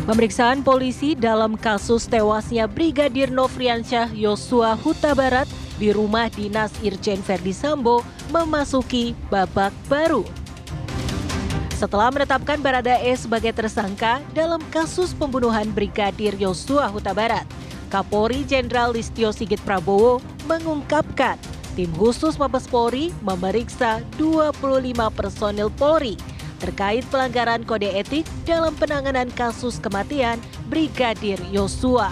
Pemeriksaan polisi dalam kasus tewasnya Brigadir Nofriansyah Yosua Huta Barat di rumah dinas Irjen Verdi Sambo memasuki babak baru. Setelah menetapkan Baradae sebagai tersangka dalam kasus pembunuhan Brigadir Yosua Huta Barat, Kapolri Jenderal Listio Sigit Prabowo mengungkapkan tim khusus Mabes Polri memeriksa 25 personil Polri terkait pelanggaran kode etik dalam penanganan kasus kematian Brigadir Yosua.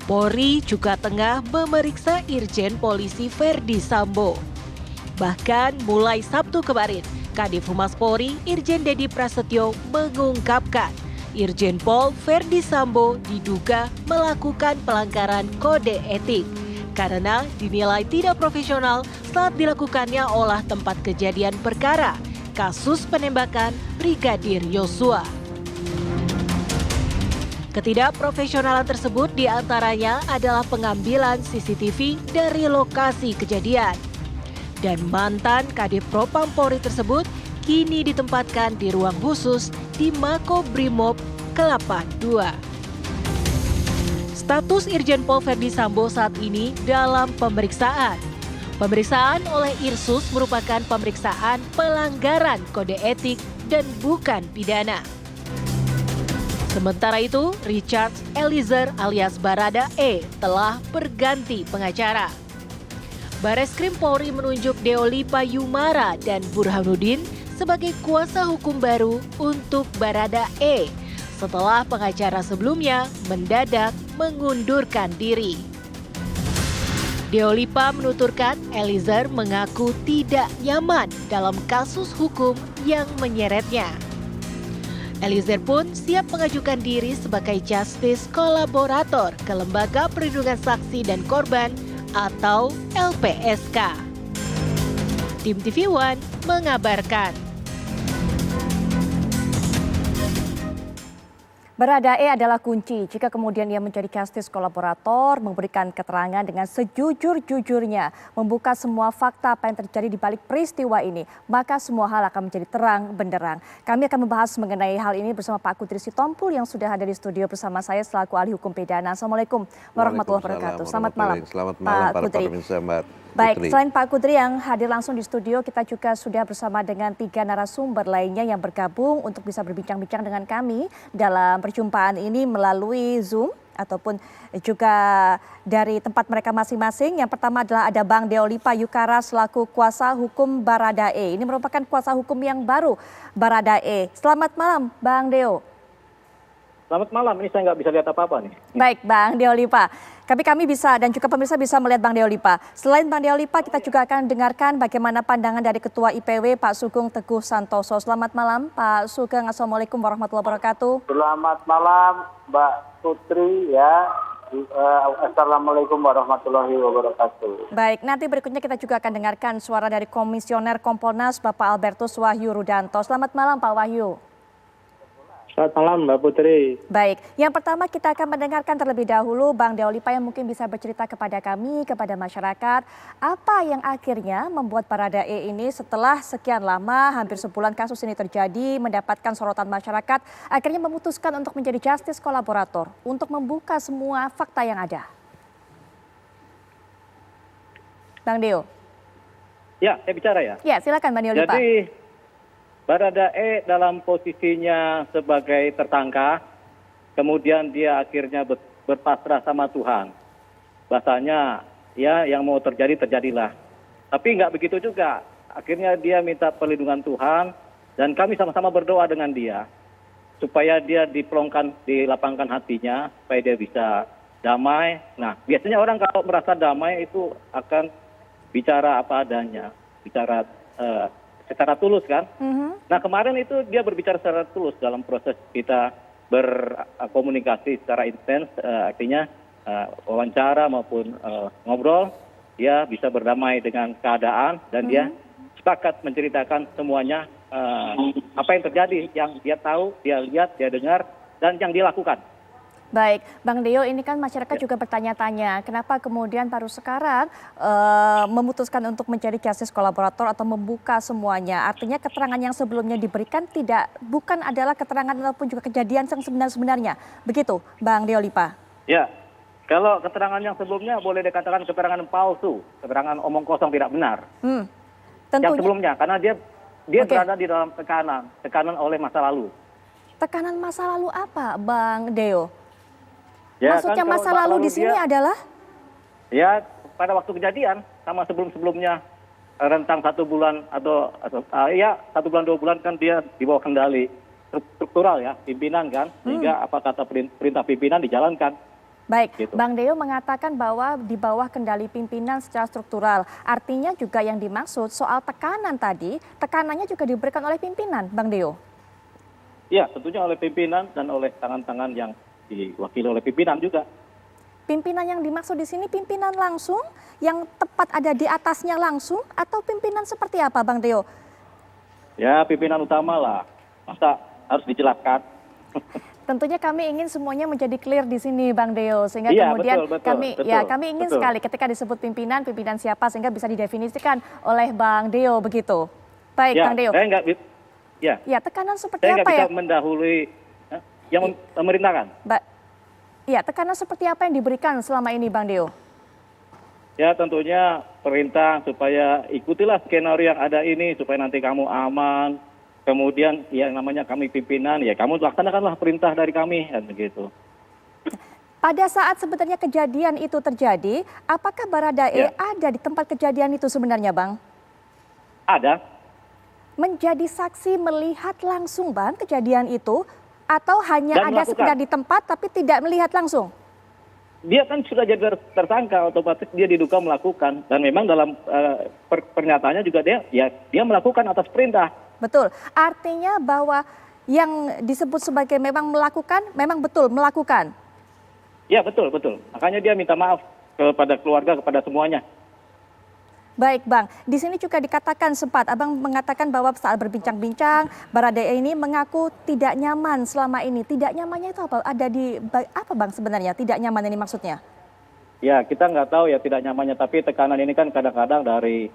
Polri juga tengah memeriksa Irjen Polisi Verdi Sambo. Bahkan mulai Sabtu kemarin, Kadif Humas Polri Irjen Dedi Prasetyo mengungkapkan Irjen Pol Verdi Sambo diduga melakukan pelanggaran kode etik karena dinilai tidak profesional saat dilakukannya olah tempat kejadian perkara kasus penembakan Brigadir Yosua. Ketidakprofesionalan tersebut diantaranya adalah pengambilan CCTV dari lokasi kejadian. Dan mantan Kadif Propam Polri tersebut kini ditempatkan di ruang khusus di Makobrimob Kelapa II. Status Irjen Pol Verdi Sambo saat ini dalam pemeriksaan. Pemeriksaan oleh Irsus merupakan pemeriksaan pelanggaran kode etik dan bukan pidana. Sementara itu, Richard Eliezer alias Baradae telah berganti pengacara. Bareskrim Polri menunjuk Deolipa Yumara dan Burhanuddin sebagai kuasa hukum baru untuk Baradae setelah pengacara sebelumnya mendadak mengundurkan diri. Deolipa menuturkan Eliezer mengaku tidak nyaman dalam kasus hukum yang menyeretnya. Eliezer pun siap mengajukan diri sebagai justice kolaborator ke Lembaga Perlindungan Saksi dan Korban atau LPSK. Tim TV One mengabarkan. Baradae adalah kunci jika kemudian ia menjadi justice kolaborator, memberikan keterangan dengan sejujur-jujurnya, membuka semua fakta apa yang terjadi di balik peristiwa ini, maka semua hal akan menjadi terang benderang. Kami akan membahas mengenai hal ini bersama Pak Kudri Sitompul yang sudah ada di studio bersama saya selaku ahli hukum pidana. Assalamualaikum warahmatullahi wabarakatuh. Selamat malam. Selamat malam Pak para Kudri. pemirsa, Mbak Baik, Putri. selain Pak Kudri yang hadir langsung di studio, kita juga sudah bersama dengan 3 narasumber lainnya yang bergabung untuk bisa berbincang-bincang dengan kami dalam perjumpaan ini melalui Zoom ataupun juga dari tempat mereka masing-masing. Yang pertama adalah ada Bang Deolipa Yukara selaku kuasa hukum Baradae. Ini merupakan kuasa hukum yang baru Baradae. Selamat malam Bang Deo. Selamat malam, ini saya nggak bisa lihat apa-apa nih. Baik Bang Deolipa, kami bisa dan juga pemirsa bisa melihat Bang Deolipa. Selain Bang Deolipa, kita juga akan dengarkan bagaimana pandangan dari Ketua IPW Pak Sugeng Teguh Santoso. Selamat malam Pak Sugeng, Assalamualaikum warahmatullahi wabarakatuh. Selamat malam Mbak Putri ya. Assalamualaikum warahmatullahi wabarakatuh. Baik, nanti berikutnya kita juga akan dengarkan suara dari Komisioner Kompolnas Bapak Albertus Wahyu Rudanto. Selamat malam Pak Wahyu. Selamat malam Mbak Putri. Baik, yang pertama kita akan mendengarkan terlebih dahulu Bang Deolipa yang mungkin bisa bercerita kepada kami, kepada masyarakat, apa yang akhirnya membuat Baradae ini setelah sekian lama, hampir sebulan kasus ini terjadi, mendapatkan sorotan masyarakat, akhirnya memutuskan untuk menjadi justice kolaborator, untuk membuka semua fakta yang ada. Bang Deo. Ya, saya bicara ya. Ya, silakan Bang Deolipa. Jadi Baradae dalam posisinya sebagai tersangka, kemudian dia akhirnya berpasrah sama Tuhan. Bahasanya ya yang mau terjadi terjadilah. Tapi nggak begitu juga. Akhirnya dia minta perlindungan Tuhan dan kami sama-sama berdoa dengan dia supaya dia dilapangkan hatinya, supaya dia bisa damai. Nah, biasanya orang kalau merasa damai itu akan bicara apa adanya, bicara secara tulus kan. Nah kemarin itu dia berbicara secara tulus dalam proses kita berkomunikasi secara intens, artinya wawancara maupun ngobrol, dia bisa berdamai dengan keadaan dan dia sepakat menceritakan semuanya apa yang terjadi, yang dia tahu, dia lihat, dia dengar, dan yang dia lakukan. Baik, Bang Deo, ini kan masyarakat juga bertanya-tanya, kenapa kemudian baru sekarang memutuskan untuk mencari justice kolaborator atau membuka semuanya? Artinya keterangan yang sebelumnya diberikan bukan adalah keterangan ataupun juga kejadian yang sebenarnya. Begitu, Bang Deo Lipa? Ya, kalau keterangan yang sebelumnya boleh dikatakan keterangan palsu, keterangan omong kosong tidak benar. Tentunya. Yang sebelumnya, karena dia berada di dalam tekanan oleh masa lalu. Tekanan masa lalu apa, Bang Deo? Ya, Maksudnya kan masa lalu di sini adalah? Ya, pada waktu kejadian sama sebelum-sebelumnya rentang 1 bulan atau 1 bulan 2 bulan kan dia di bawah kendali struktural ya, pimpinan kan, sehingga apa kata perintah pimpinan dijalankan. Baik, gitu. Bang Deo mengatakan bahwa di bawah kendali pimpinan secara struktural. Artinya juga yang dimaksud soal tekanan tadi, tekanannya juga diberikan oleh pimpinan, Bang Deo? Ya, tentunya oleh pimpinan dan oleh tangan-tangan yang diwakili oleh pimpinan juga. Pimpinan yang dimaksud di sini pimpinan langsung, yang tepat ada di atasnya langsung, atau pimpinan seperti apa, Bang Deo? Ya, pimpinan utama lah. Masa harus dijelaskan? Tentunya kami ingin semuanya menjadi clear di sini, Bang Deo, sehingga Iya, kemudian betul, kami ingin sekali ketika disebut pimpinan siapa, sehingga bisa didefinisikan oleh Bang Deo begitu. Baik, Ya, Bang Deo. saya nggak Ya, tekanan seperti saya nggak apa bisa ya? mendahului yang memerintahkan. Ya, tekanan seperti apa yang diberikan selama ini, Bang Deo? Ya, tentunya perintah supaya ikutilah skenario yang ada ini supaya nanti kamu aman. Kemudian yang namanya kami pimpinan, ya kamu laksanakanlah perintah dari kami, dan begitu. Pada saat sebenarnya kejadian itu terjadi, apakah Baradae ada di tempat kejadian itu sebenarnya, Bang? Ada. Menjadi saksi melihat langsung, Bang, kejadian itu, atau hanya Dan ada melakukan. sekedar di tempat tapi tidak melihat langsung? Dia kan sudah jadi tersangka, otomatis dia diduga melakukan. Dan memang dalam pernyataannya juga dia melakukan atas perintah. Betul, artinya bahwa yang disebut sebagai memang melakukan, memang betul melakukan. Ya, betul. Makanya dia minta maaf kepada keluarga, kepada semuanya. Baik, Bang, di sini juga dikatakan sempat Abang mengatakan bahwa saat berbincang-bincang Baradae ini mengaku tidak nyaman selama ini. Tidak nyamannya itu apa? Ada di apa, Bang, sebenarnya? Tidak nyaman ini maksudnya? Ya, kita nggak tahu ya tidak nyamannya, tapi tekanan ini kan kadang-kadang dari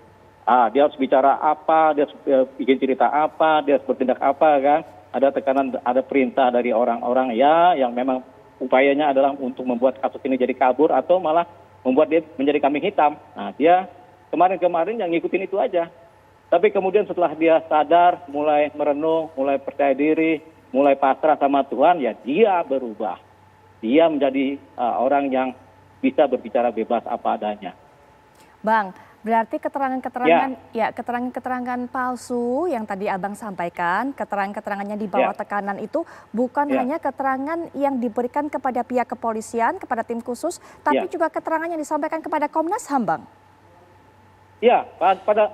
dia harus bicara apa, dia harus bikin cerita apa, dia harus bertindak apa kan. Ada tekanan, ada perintah dari orang-orang ya yang memang upayanya adalah untuk membuat kasus ini jadi kabur atau malah membuat dia menjadi kambing hitam. Nah, dia kemarin yang ngikutin itu aja. Tapi kemudian setelah dia sadar, mulai merenung, mulai percaya diri, mulai pasrah sama Tuhan, ya dia berubah. Dia menjadi orang yang bisa berbicara bebas apa adanya. Bang, berarti keterangan-keterangan palsu yang tadi Abang sampaikan, keterangan-keterangannya di bawah tekanan itu bukan hanya keterangan yang diberikan kepada pihak kepolisian, kepada tim khusus, tapi juga keterangan yang disampaikan kepada Komnas HAM, Bang. Ya, pada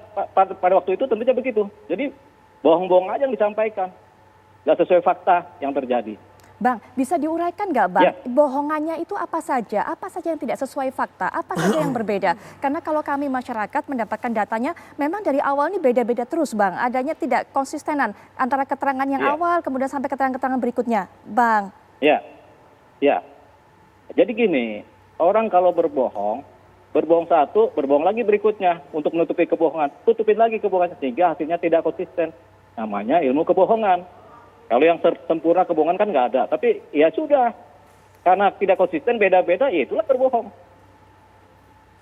waktu itu tentunya begitu. Jadi bohong-bohong aja yang disampaikan. Nggak sesuai fakta yang terjadi. Bang, bisa diuraikan nggak, Bang? Bohongannya itu apa saja? Apa saja yang tidak sesuai fakta? Apa saja yang berbeda? Karena kalau kami masyarakat mendapatkan datanya, memang dari awal ini beda-beda terus, Bang. Adanya tidak konsistenan antara keterangan yang awal, kemudian sampai keterangan-keterangan berikutnya, Bang. Ya. Jadi gini, orang kalau berbohong satu, berbohong lagi berikutnya untuk menutupi kebohongan. Tutupin lagi kebohongan sehingga hasilnya tidak konsisten. Namanya ilmu kebohongan. Kalau yang sempurna kebohongan kan nggak ada. Tapi ya sudah, karena tidak konsisten beda-beda, ya itulah berbohong.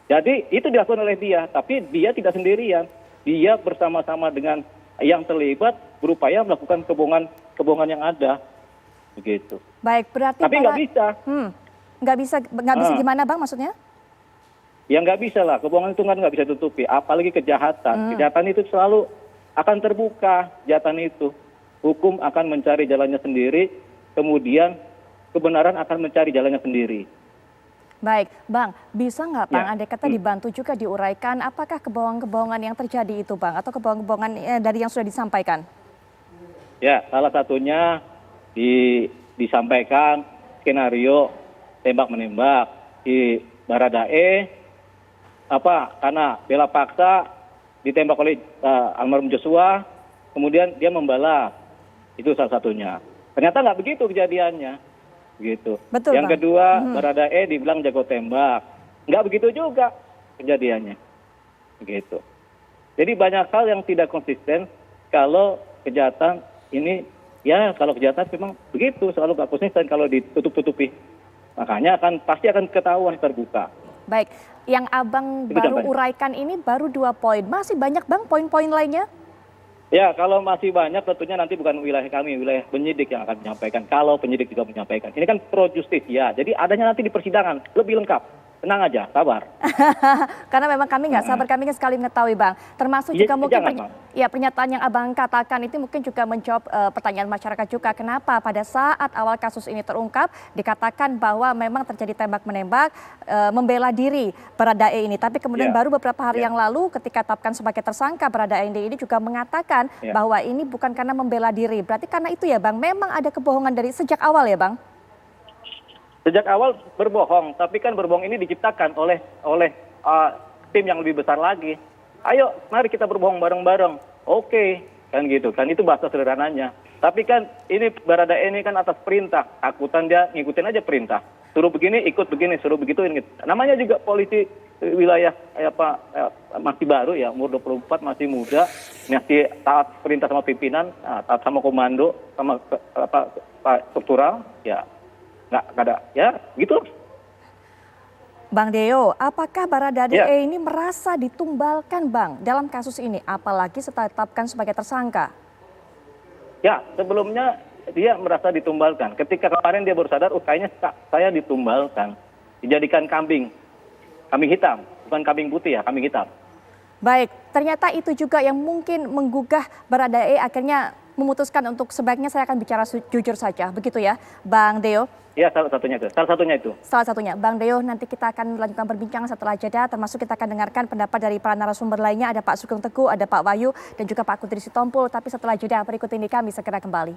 Jadi itu dilakukan oleh dia, tapi dia tidak sendirian. Dia bersama-sama dengan yang terlibat berupaya melakukan kebohongan yang ada. Begitu. Baik, berarti tapi nggak bisa. Nggak bisa gimana, Bang, maksudnya? Ya nggak bisa lah, kebohongan itu kan nggak bisa tutupi, apalagi kejahatan. Kejahatan itu selalu akan terbuka, kejahatan itu. Hukum akan mencari jalannya sendiri, kemudian kebenaran akan mencari jalannya sendiri. Baik, Bang, bisa nggak, Bang, andai kata dibantu juga diuraikan, apakah kebohongan-kebohongan yang terjadi itu, Bang, atau kebohongan-kebohongan dari yang sudah disampaikan? Ya, salah satunya disampaikan skenario tembak-menembak di Baradae, karena bela paksa ditembak oleh almarhum Joshua, kemudian dia membalas. Itu salah satunya. Ternyata nggak begitu kejadiannya. gitu. Betul, Yang Bang. kedua, Baradae dibilang jago tembak. Nggak begitu juga kejadiannya. Gitu. Jadi banyak hal yang tidak konsisten kalau kejahatan ini, ya kalau kejahatan memang begitu, selalu nggak konsisten kalau ditutup-tutupi. Makanya pasti akan ketahuan terbuka. Baik, yang Abang Itu baru contohnya. uraikan ini baru 2 poin. Masih banyak Bang poin-poin lainnya? Ya, kalau masih banyak tentunya nanti bukan wilayah kami, wilayah penyidik yang akan menyampaikan. Kalau penyidik juga menyampaikan. Ini kan pro justisia, jadi adanya nanti di persidangan lebih lengkap. Tenang aja, sabar. Karena memang kami nggak sabar, kami ingin sekali mengetahui Bang. Termasuk Iya, juga mungkin jangan, Bang. pernyataan yang Abang katakan itu mungkin juga menjawab pertanyaan masyarakat juga. Kenapa pada saat awal kasus ini terungkap dikatakan bahwa memang terjadi tembak-menembak membela diri Baradae ini. Tapi kemudian Ya. baru beberapa hari yang lalu ketika tetapkan sebagai tersangka Baradae ini juga mengatakan bahwa ini bukan karena membela diri. Berarti karena itu ya Bang, memang ada kebohongan dari sejak awal ya Bang? Sejak awal berbohong, tapi kan berbohong ini diciptakan oleh tim yang lebih besar lagi. Ayo, mari kita berbohong bareng-bareng. Oke, kan gitu. Kan itu bahasa sederhananya. Tapi kan ini Baradae ini kan atas perintah. Takutan dia ngikutin aja perintah. Suruh begini, ikut begini, suruh begitu. Namanya juga polisi wilayah masih baru ya, umur 24, masih muda, masih taat perintah sama pimpinan, taat sama komando, sama struktural, ya. Nggak ada, ya gitu. Bang Deo, apakah Baradae Ya. ini merasa ditumbalkan Bang dalam kasus ini, apalagi setelah ditetapkan sebagai tersangka? Ya, sebelumnya dia merasa ditumbalkan. Ketika kemarin dia baru sadar, kayaknya saya ditumbalkan. Dijadikan kambing hitam, bukan kambing putih ya, kambing hitam. Baik, ternyata itu juga yang mungkin menggugah Baradae akhirnya memutuskan untuk sebaiknya saya akan bicara jujur saja, begitu ya Bang Deo? Ya, salah satunya itu. Salah satunya, Bang Deo, nanti kita akan melanjutkan perbincangan setelah jeda, termasuk kita akan dengarkan pendapat dari para narasumber lainnya, ada Pak Sugeng Teguh, ada Pak Wahyu, dan juga Pak Kudri Sitompul. Tapi setelah jeda berikut ini kami segera kembali.